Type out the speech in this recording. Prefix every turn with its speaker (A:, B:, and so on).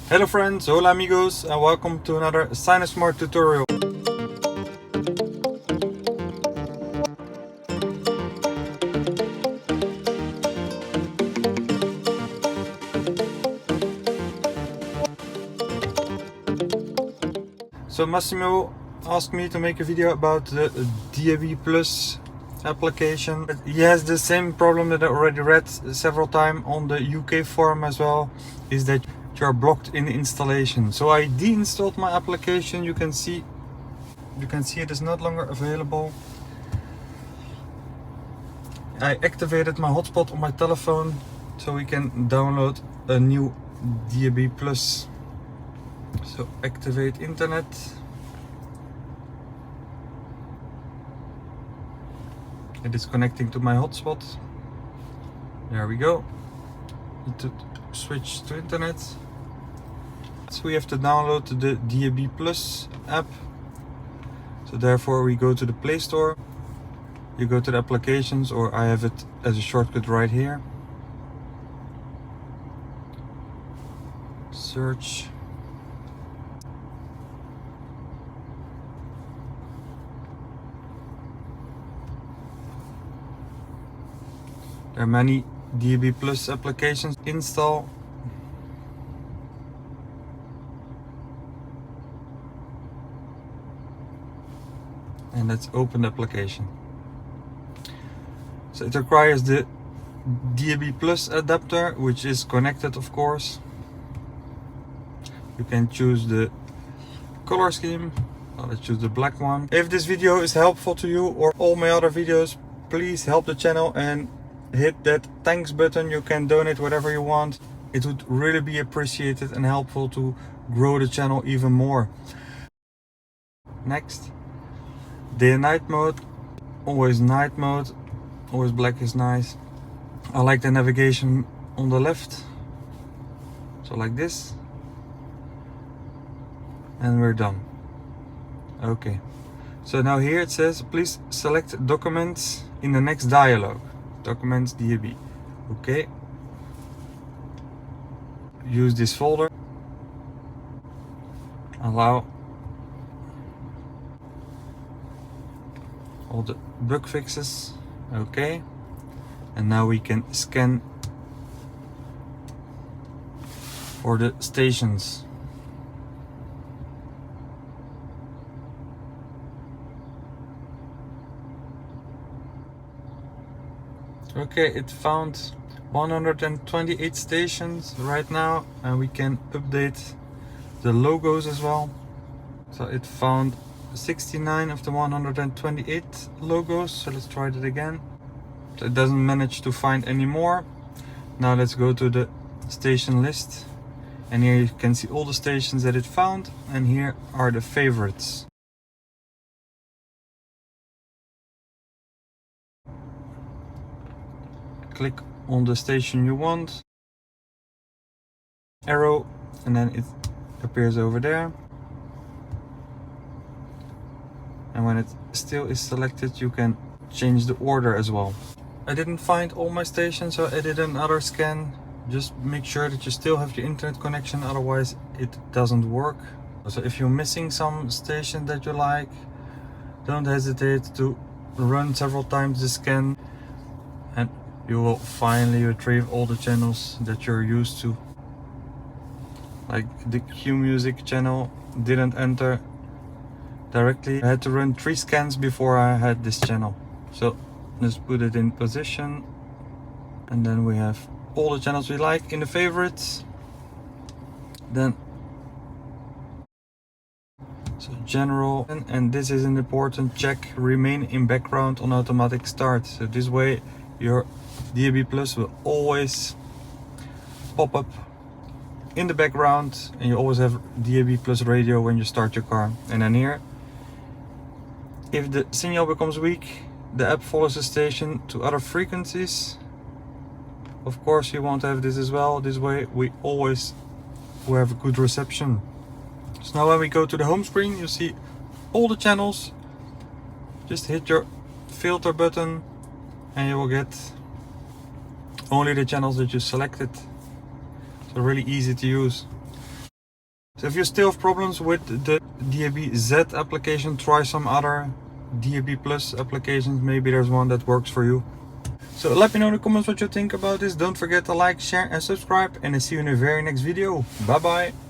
A: Hello friends, hola amigos, and welcome to another Sinosmart tutorial. So Massimo asked me to make a video about the DAB Plus application. He has the same problem that I already read several times on the UK forum as well, is that you are blocked in the installation. So I deinstalled my application. You can see it is not longer available. I activated my hotspot on my telephone so we can download a new DAB Plus. So activate internet. It is connecting to my hotspot. There we go. Need to switch to internet. So we have to download the DAB Plus app. So therefore we go to the Play Store. You go to the applications, or I have it as a shortcut right here. Search. There are many DAB Plus applications. Install. And let's open the application. So it requires the DAB Plus adapter, which is connected, of course. You can choose the color scheme. Let's choose the black one. If this video is helpful to you or all my other videos, please help the channel and hit that thanks button. You can donate whatever you want. It would really be appreciated and helpful to grow the channel even more. Next, day and night mode. Always night mode. Always black is nice. I like the navigation on the left. So like this. And we're done. Okay. So now here it says, please select documents in the next dialog. Documents DAB. Okay. Use this folder. Allow all the bug fixes. Okay. And now we can scan for the stations. Okay, it found 128 stations right now, and we can update the logos as well. So it found 69 of the 128 logos. So let's try that again. So it doesn't manage to find any more. Now let's go to the station list, and here you can see all the stations that it found, and here are the favorites. Click on the station you want, arrow, and then it appears over there. And when it still is selected, you can change the order as well. I didn't find all my stations, so I did another scan. Just make sure that you still have your internet connection, otherwise it doesn't work. So if you're missing some station that you like, don't hesitate to run several times the scan, and you will finally retrieve all the channels that you're used to. Like the Q Music channel didn't enter directly. I had to run 3 scans before I had this channel. So let's put it in position, and then we have all the channels we like in the favorites. Then so general, and this is an important check, remain in background on automatic start. So this way your DAB Plus will always pop up in the background, and you always have DAB Plus radio when you start your car. And then here, if the signal becomes weak, the app follows the station to other frequencies. Of course you won't have this as well. This way we always will have a good reception. So now when we go to the home screen, you see all the channels. Just hit your filter button and you will get only the channels that you selected. So really easy to use. So if you still have problems with the DAB Z application, try some other DAB Plus applications. Maybe there's one that works for you. So let me know in the comments what you think about this. Don't forget to like, share and subscribe, and I'll see you in the very next video. Bye bye.